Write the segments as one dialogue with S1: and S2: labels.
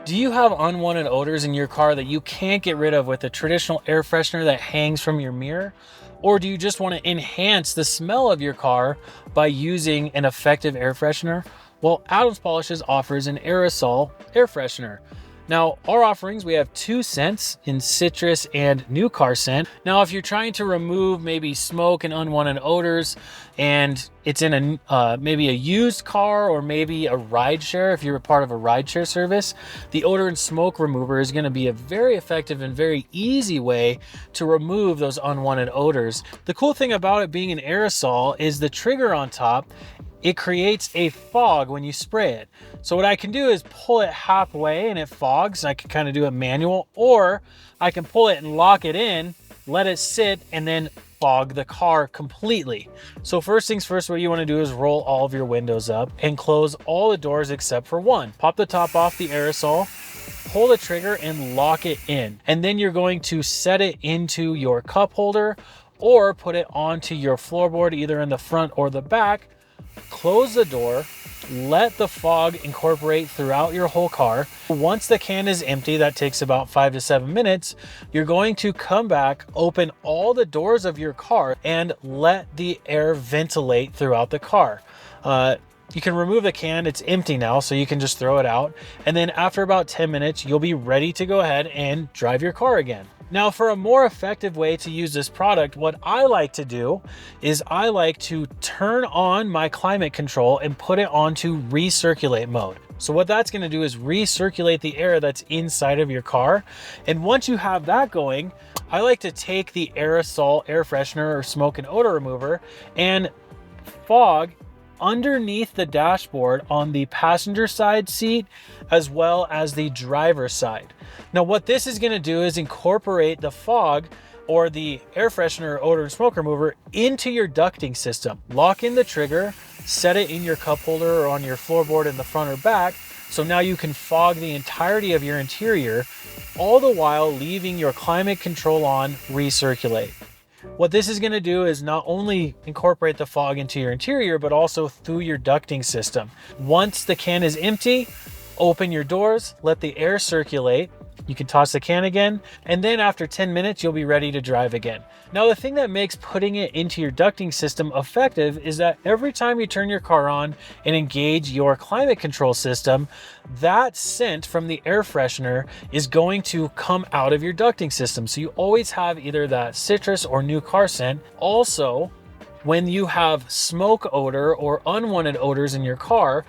S1: Do you have unwanted odors in your car that you can't get rid of with a traditional air freshener that hangs from your mirror? Or do you just want to enhance the smell of your car by using an effective air freshener? Well, Adams Polishes offers an aerosol air freshener. Now, our offerings, we have 2 scents in citrus and new car scent. Now, if you're trying to remove maybe smoke and unwanted odors, and it's in maybe a used car or maybe a ride share, if you're a part of a ride share service, the odor and smoke remover is going to be a very effective and very easy way to remove those unwanted odors. The cool thing about it being an aerosol is the trigger on top, it creates a fog when you spray it. So what I can do is pull it halfway and it fogs. I can kind of do it manual, or I can pull it and lock it in, let it sit, and then fog the car completely. So first things first, what you want to do is roll all of your windows up and close all the doors except for one. Pop the top off the aerosol, pull the trigger and lock it in. And then you're going to set it into your cup holder or put it onto your floorboard, either in the front or the back. Close the door, let the fog incorporate throughout your whole car. Once the can is empty, that takes about 5 to 7 minutes, you're going to come back, open all the doors of your car, and let the air ventilate throughout the car. You can remove the can, it's empty now, so you can just throw it out. And then after about 10 minutes, you'll be ready to go ahead and drive your car again. Now, for a more effective way to use this product, what I like to do is I like to turn on my climate control and put it onto recirculate mode. So what that's going to do is recirculate the air that's inside of your car. And once you have that going, I like to take the aerosol air freshener or smoke and odor remover and fog underneath the dashboard on the passenger side seat as well as the driver's side. Now what this is going to do is incorporate the fog or the air freshener, odor and smoke remover into your ducting system. Lock in the trigger, set it in your cup holder or on your floorboard in the front or back. So now you can fog the entirety of your interior, all the while leaving your climate control on recirculate. What this is going to do is not only incorporate the fog into your interior, but also through your ducting system. Once the can is empty, open your doors, let the air circulate. You can toss the can again, and then after 10 minutes, you'll be ready to drive again. Now, the thing that makes putting it into your ducting system effective is that every time you turn your car on and engage your climate control system, that scent from the air freshener is going to come out of your ducting system. So you always have either that citrus or new car scent. Also, when you have smoke odor or unwanted odors in your car,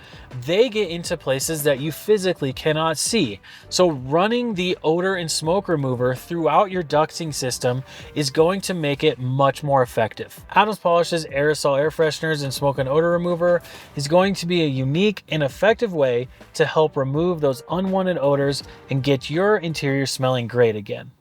S1: they get into places that you physically cannot see. So running the odor and smoke remover throughout your ducting system is going to make it much more effective. Adams Polishes aerosol air fresheners and smoke and odor remover is going to be a unique and effective way to help remove those unwanted odors and get your interior smelling great again.